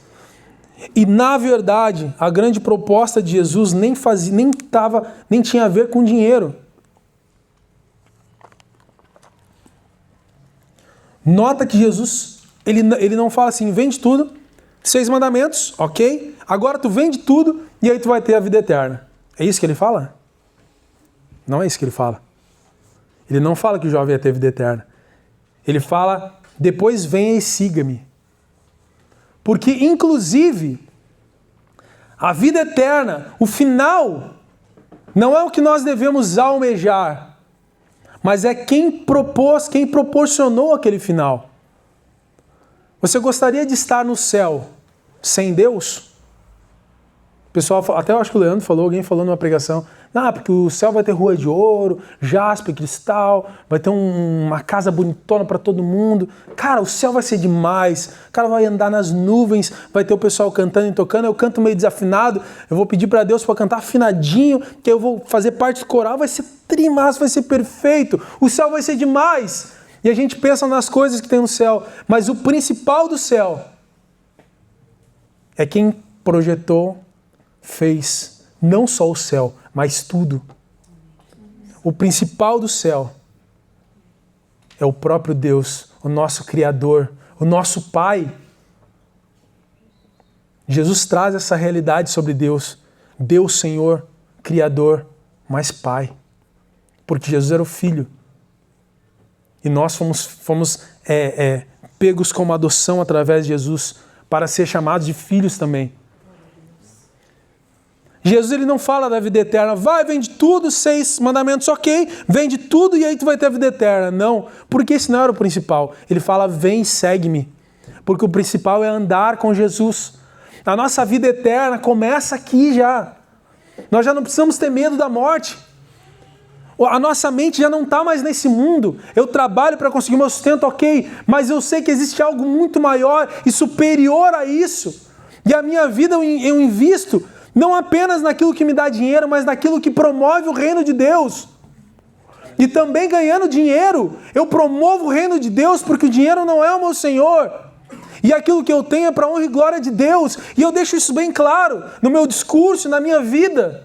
E, na verdade, a grande proposta de Jesus nem tinha a ver com dinheiro. Nota que Jesus, ele não fala assim, vende tudo, 6 mandamentos, ok? Agora tu vende tudo e aí tu vai ter a vida eterna. É isso que ele fala? Não é isso que ele fala. Ele não fala que o jovem ia ter vida eterna. Ele fala, depois venha e siga-me. Porque, inclusive, a vida eterna, o final, não é o que nós devemos almejar, mas é quem proporcionou aquele final. Você gostaria de estar no céu sem Deus? O pessoal, até eu acho que o Leandro falou, alguém falou numa pregação, porque o céu vai ter rua de ouro, jaspe, cristal, vai ter uma casa bonitona para todo mundo. Cara, o céu vai ser demais, o cara vai andar nas nuvens, vai ter o pessoal cantando e tocando, eu canto meio desafinado, eu vou pedir para Deus para cantar afinadinho, que eu vou fazer parte do coral, vai ser trimaço, vai ser perfeito, o céu vai ser demais. E a gente pensa nas coisas que tem no céu, mas o principal do céu é quem projetou, fez não só o céu, mas tudo. O principal do céu é o próprio Deus, o nosso Criador, o nosso Pai. Jesus traz essa realidade sobre Deus. Deus, Senhor, Criador, mas Pai. Porque Jesus era o Filho. E nós fomos pegos como adoção através de Jesus para ser chamados de filhos também. Jesus ele não fala da vida eterna, vai, vende tudo, 6 mandamentos, ok, vende tudo e aí tu vai ter a vida eterna. Não, porque esse não era o principal. Ele fala, vem, segue-me. porque o principal é andar com Jesus. A nossa vida eterna começa aqui já. Nós já não precisamos ter medo da morte. A nossa mente já não está mais nesse mundo. Eu trabalho para conseguir meu sustento, ok, mas eu sei que existe algo muito maior e superior a isso. E a minha vida eu invisto não apenas naquilo que me dá dinheiro, mas naquilo que promove o reino de Deus. E também ganhando dinheiro, eu promovo o reino de Deus, porque o dinheiro não é o meu Senhor. E aquilo que eu tenho é para a honra e glória de Deus. E eu deixo isso bem claro no meu discurso, na minha vida.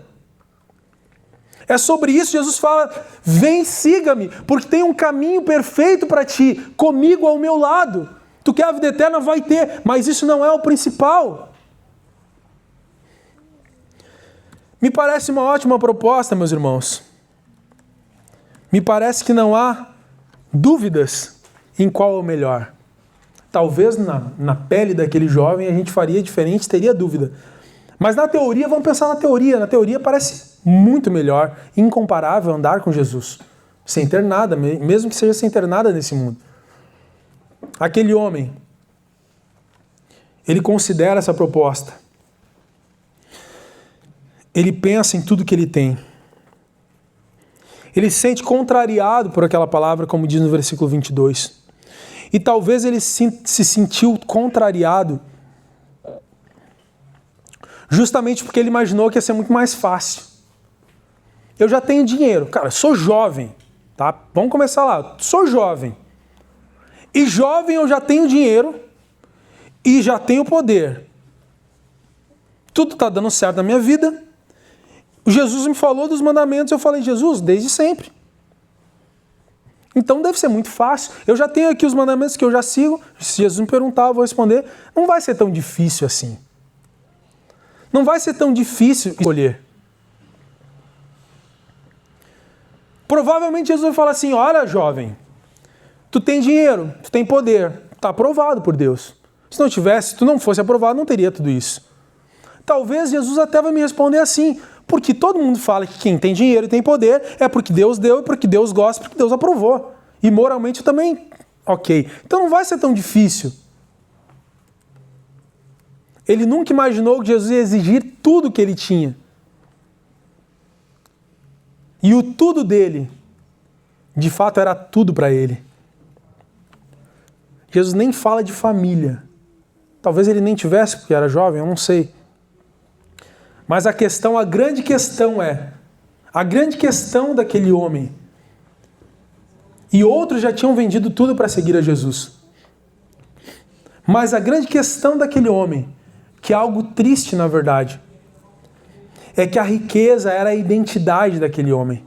É sobre isso Jesus fala, vem, siga-me, porque tem um caminho perfeito para ti, comigo ao meu lado. Tu quer a vida eterna, vai ter, mas isso não é o principal. Me parece uma ótima proposta, meus irmãos. Me parece que não há dúvidas em qual é o melhor. Talvez na pele daquele jovem a gente faria diferente, teria dúvida. Mas na teoria, vamos pensar na teoria. Na teoria parece muito melhor, incomparável andar com Jesus. Sem ter nada, mesmo que seja sem ter nada nesse mundo. Aquele homem, ele considera essa proposta. Ele pensa em tudo que ele tem. Ele se sente contrariado por aquela palavra, como diz no versículo 22. E talvez ele se sentiu contrariado justamente porque ele imaginou que ia ser muito mais fácil. Eu já tenho dinheiro. Cara, sou jovem, tá? Vamos começar lá. Sou jovem. E jovem eu já tenho dinheiro e já tenho poder. Tudo está dando certo na minha vida. Jesus me falou dos mandamentos, eu falei, Jesus, desde sempre. Então deve ser muito fácil. Eu já tenho aqui os mandamentos que eu já sigo. Se Jesus me perguntar, eu vou responder. Não vai ser tão difícil assim. Não vai ser tão difícil escolher. Provavelmente Jesus vai falar assim, olha jovem, tu tem dinheiro, tu tem poder, está aprovado por Deus. Se não tivesse, se tu não fosse aprovado, não teria tudo isso. Talvez Jesus até vai me responder assim, porque todo mundo fala que quem tem dinheiro e tem poder é porque Deus deu, porque Deus gosta, porque Deus aprovou. E moralmente eu também, ok. Então não vai ser tão difícil. Ele nunca imaginou que Jesus ia exigir tudo que ele tinha. E o tudo dele, de fato, era tudo para ele. Jesus nem fala de família. Talvez ele nem tivesse, porque era jovem, eu não sei. Mas a grande questão daquele homem, e outros já tinham vendido tudo para seguir a Jesus. Mas a grande questão daquele homem, que é algo triste na verdade, é que a riqueza era a identidade daquele homem.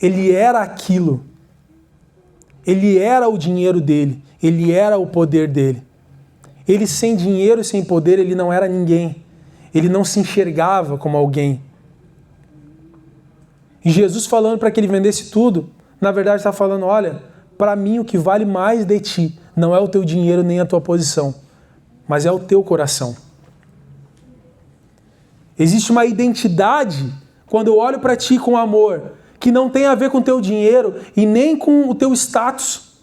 Ele era aquilo. Ele era o dinheiro dele. Ele era o poder dele. Ele sem dinheiro e sem poder, ele não era ninguém. Ele não se enxergava como alguém. E Jesus falando para que ele vendesse tudo, na verdade está falando, olha, para mim o que vale mais de ti não é o teu dinheiro nem a tua posição, mas é o teu coração. Existe uma identidade, quando eu olho para ti com amor, que não tem a ver com o teu dinheiro e nem com o teu status.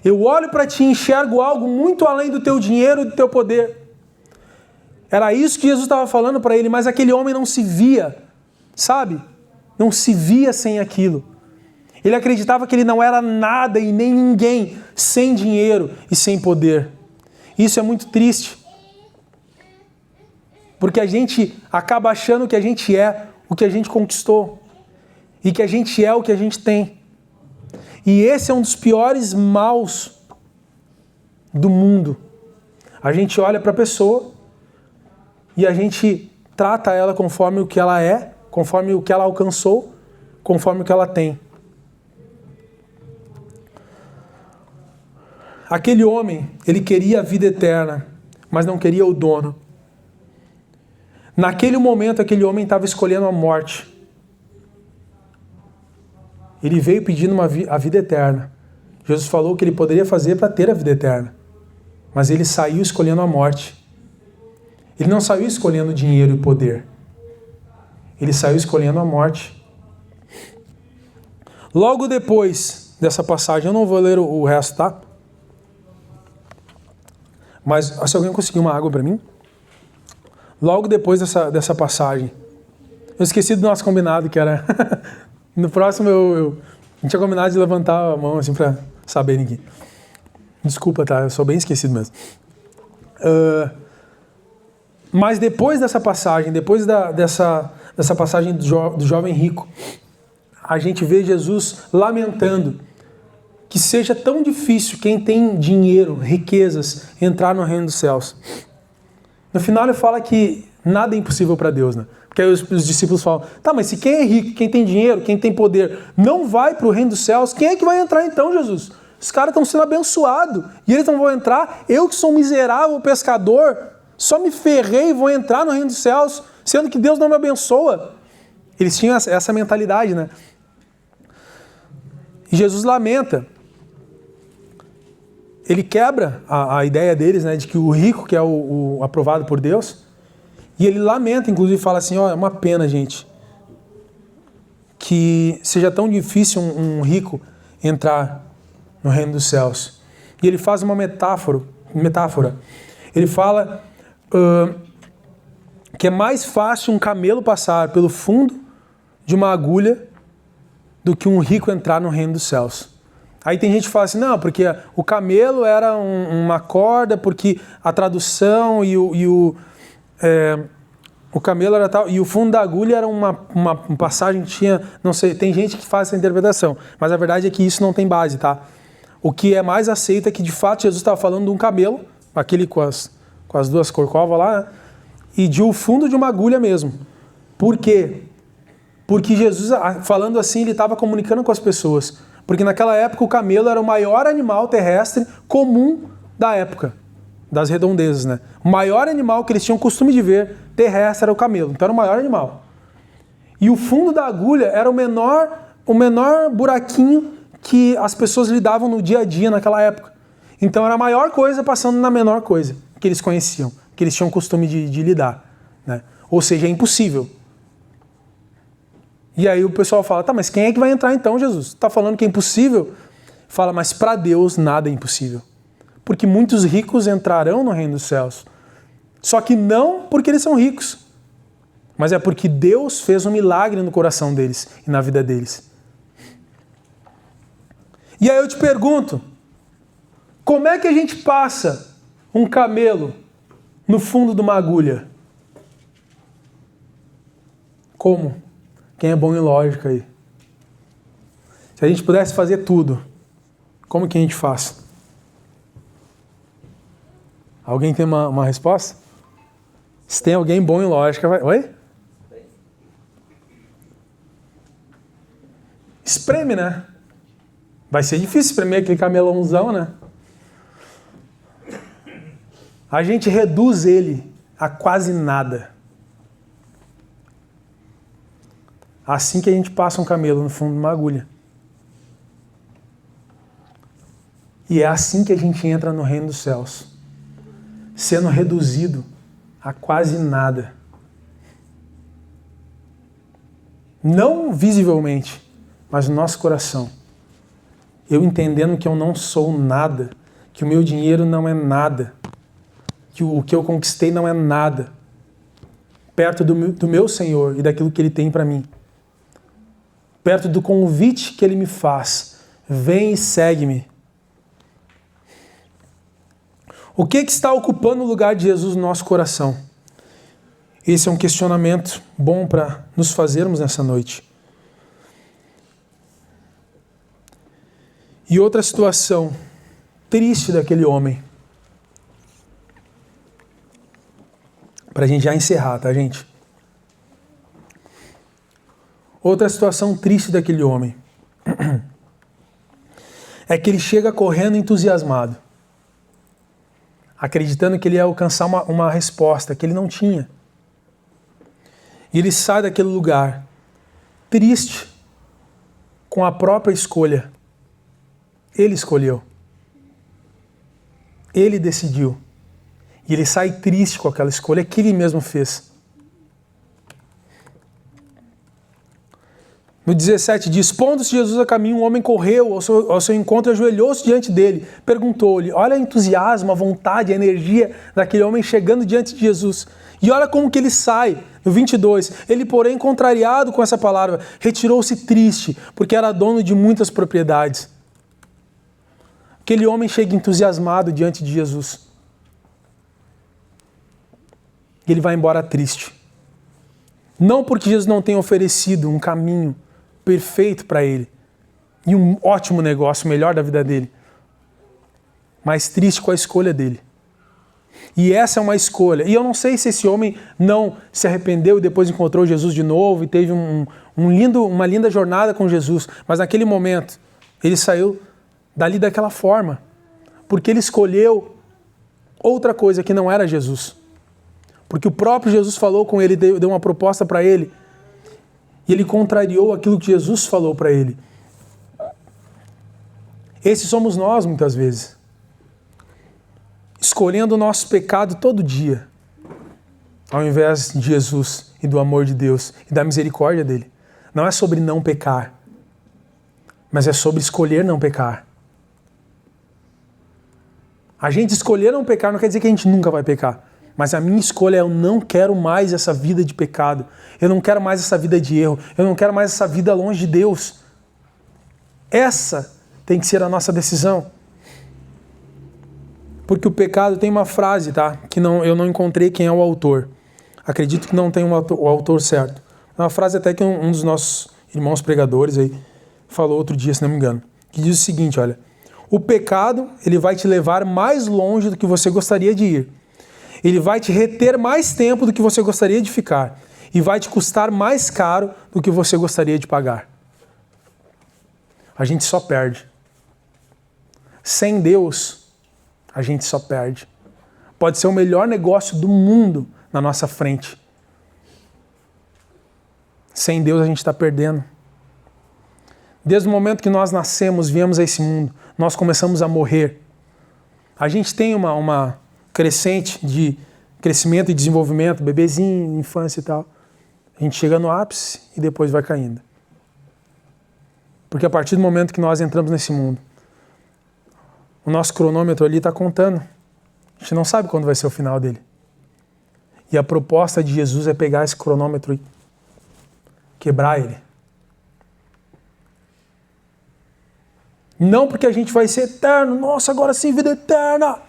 Eu olho para ti e enxergo algo muito além do teu dinheiro e do teu poder. Era isso que Jesus estava falando para ele, mas aquele homem não se via, sabe? Não se via sem aquilo. Ele acreditava que ele não era nada e nem ninguém sem dinheiro e sem poder. Isso é muito triste. Porque a gente acaba achando que a gente é o que a gente conquistou. E que a gente é o que a gente tem. E esse é um dos piores maus do mundo. A gente olha para a pessoa e a gente trata ela conforme o que ela é, conforme o que ela alcançou, conforme o que ela tem. Aquele homem, ele queria a vida eterna, mas não queria o dono. Naquele momento, aquele homem estava escolhendo a morte. Ele veio pedindo a vida eterna. Jesus falou que ele poderia fazer para ter a vida eterna. Mas ele saiu escolhendo a morte. Ele não saiu escolhendo dinheiro e poder. Ele saiu escolhendo a morte. Logo depois dessa passagem, eu não vou ler o resto, tá? Mas se alguém conseguir uma água para mim? Logo depois dessa passagem, eu esqueci do nosso combinado, que era... No próximo a gente tinha combinado de levantar a mão assim para saberem aqui. Desculpa, tá? Eu sou bem esquecido mesmo. Mas depois dessa passagem, depois dessa passagem do jovem rico, a gente vê Jesus lamentando que seja tão difícil quem tem dinheiro, riquezas, entrar no reino dos céus. No final ele fala que nada é impossível para Deus, né? Porque aí os discípulos falam, tá, mas se quem é rico, quem tem dinheiro, quem tem poder, não vai para o reino dos céus, quem é que vai entrar então, Jesus? Os caras estão sendo abençoados e eles não vão entrar. Eu que sou um miserável pescador, só me ferrei e vou entrar no reino dos céus, sendo que Deus não me abençoa. Eles tinham essa mentalidade, né? E Jesus lamenta. Ele quebra a ideia deles, né, de que o rico que é o aprovado por Deus. E ele lamenta, inclusive fala assim, ó, é uma pena, gente, que seja tão difícil um rico entrar no reino dos céus. E ele faz uma metáfora. Ele fala que é mais fácil um camelo passar pelo fundo de uma agulha do que um rico entrar no reino dos céus. Aí tem gente que fala assim, não, porque o camelo era uma corda, porque a tradução o camelo era tal, e o fundo da agulha era uma passagem que tinha, não sei, tem gente que faz essa interpretação, mas a verdade é que isso não tem base, tá? O que é mais aceito é que de fato Jesus estava falando de um camelo, aquele com as duas corcovas lá, né? E de o fundo de uma agulha mesmo. Por quê? Porque Jesus, falando assim, ele estava comunicando com as pessoas. Porque naquela época o camelo era o maior animal terrestre comum da época, das redondezas, né? O maior animal que eles tinham costume de ver terrestre era o camelo, então era o maior animal. E o fundo da agulha era o menor buraquinho que as pessoas lidavam no dia a dia naquela época. Então era a maior coisa passando na menor coisa que eles conheciam, que eles tinham costume de lidar, né? Ou seja, é impossível. E aí o pessoal fala, tá, mas quem é que vai entrar então, Jesus? Tá falando que é impossível? Fala, mas para Deus nada é impossível. Porque muitos ricos entrarão no reino dos céus. Só que não porque eles são ricos, mas é porque Deus fez um milagre no coração deles e na vida deles. E aí eu te pergunto, como é que a gente passa um camelo no fundo de uma agulha? Como? Quem é bom em lógica aí? Se a gente pudesse fazer tudo, como que a gente faz? Alguém tem uma resposta? Se tem alguém bom em lógica, vai... Oi? Espreme, né? Vai ser difícil espremer aquele camelãozão, né? A gente reduz ele a quase nada. Assim que a gente passa um camelo no fundo de uma agulha. E é assim que a gente entra no reino dos céus. Sendo reduzido a quase nada. Não visivelmente, mas no nosso coração. Eu entendendo que eu não sou nada, que o meu dinheiro não é nada, que o que eu conquistei não é nada, perto do meu Senhor e daquilo que Ele tem para mim. Perto do convite que Ele me faz. Vem e segue-me. O que está ocupando o lugar de Jesus no nosso coração? Esse é um questionamento bom para nos fazermos nessa noite. E outra situação triste daquele homem. Para a gente já encerrar, tá, gente? Outra situação triste daquele homem é que ele chega correndo entusiasmado, acreditando que ele ia alcançar uma resposta que ele não tinha. E ele sai daquele lugar triste com a própria escolha. Ele escolheu. Ele decidiu. E ele sai triste com aquela escolha que ele mesmo fez. No 17 diz, pondo-se Jesus a caminho, um homem correu ao seu encontro e ajoelhou-se diante dele. Perguntou-lhe, olha o entusiasmo, a vontade, a energia daquele homem chegando diante de Jesus. E olha como que ele sai. No 22, ele porém, contrariado com essa palavra, retirou-se triste, porque era dono de muitas propriedades. Aquele homem chega entusiasmado diante de Jesus. E ele vai embora triste. Não porque Jesus não tenha oferecido um caminho perfeito para ele e um ótimo negócio, o melhor da vida dele, mas triste com a escolha dele. E essa é uma escolha. E eu não sei se esse homem não se arrependeu e depois encontrou Jesus de novo e teve uma linda jornada com Jesus, mas naquele momento ele saiu dali daquela forma, porque ele escolheu outra coisa que não era Jesus. Porque o próprio Jesus falou com ele, deu uma proposta para ele, e ele contrariou aquilo que Jesus falou para ele. Esses somos nós, muitas vezes. Escolhendo o nosso pecado todo dia, ao invés de Jesus e do amor de Deus e da misericórdia dele. Não é sobre não pecar, mas é sobre escolher não pecar. A gente escolher não pecar não quer dizer que a gente nunca vai pecar. Mas a minha escolha é eu não quero mais essa vida de pecado. Eu não quero mais essa vida de erro. Eu não quero mais essa vida longe de Deus. Essa tem que ser a nossa decisão. Porque o pecado tem uma frase, tá? Que eu não encontrei quem é o autor. Acredito que não tem o autor certo. É uma frase até que um dos nossos irmãos pregadores aí falou outro dia, se não me engano. Que diz o seguinte, olha. O pecado, ele vai te levar mais longe do que você gostaria de ir. Ele vai te reter mais tempo do que você gostaria de ficar. E vai te custar mais caro do que você gostaria de pagar. A gente só perde. Sem Deus, a gente só perde. Pode ser o melhor negócio do mundo na nossa frente. Sem Deus, a gente está perdendo. Desde o momento que nós nascemos, viemos a esse mundo, nós começamos a morrer. A gente tem uma crescente de crescimento e desenvolvimento, bebezinho, infância e tal. A gente chega no ápice e depois vai caindo. Porque a partir do momento que nós entramos nesse mundo, o nosso cronômetro ali está contando. A gente não sabe quando vai ser o final dele. E a proposta de Jesus é pegar esse cronômetro e quebrar ele. Não porque a gente vai ser eterno, nossa, agora sim, vida eterna.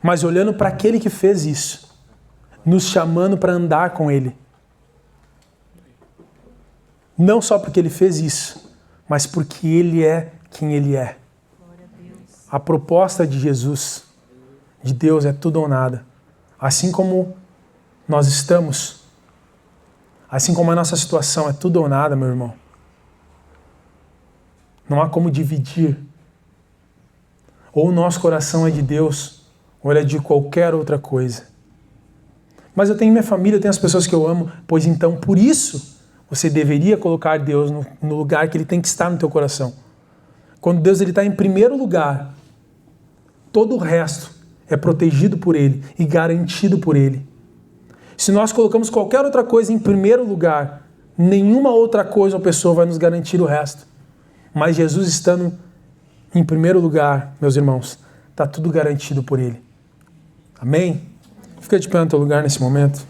Mas olhando para aquele que fez isso, nos chamando para andar com ele. Não só porque ele fez isso, mas porque ele é quem ele é. A proposta de Jesus, de Deus, é tudo ou nada. Assim como nós estamos, assim como a nossa situação é tudo ou nada, meu irmão. Não há como dividir. Ou o nosso coração é de Deus, ou ele é de qualquer outra coisa. Mas eu tenho minha família, eu tenho as pessoas que eu amo, pois então, por isso, você deveria colocar Deus no lugar que ele tem que estar no teu coração. Quando Deus está em primeiro lugar, todo o resto é protegido por ele e garantido por ele. Se nós colocamos qualquer outra coisa em primeiro lugar, nenhuma outra coisa ou pessoa vai nos garantir o resto. Mas Jesus estando em primeiro lugar, meus irmãos, está tudo garantido por ele. Amém? Fica de pé no teu lugar nesse momento.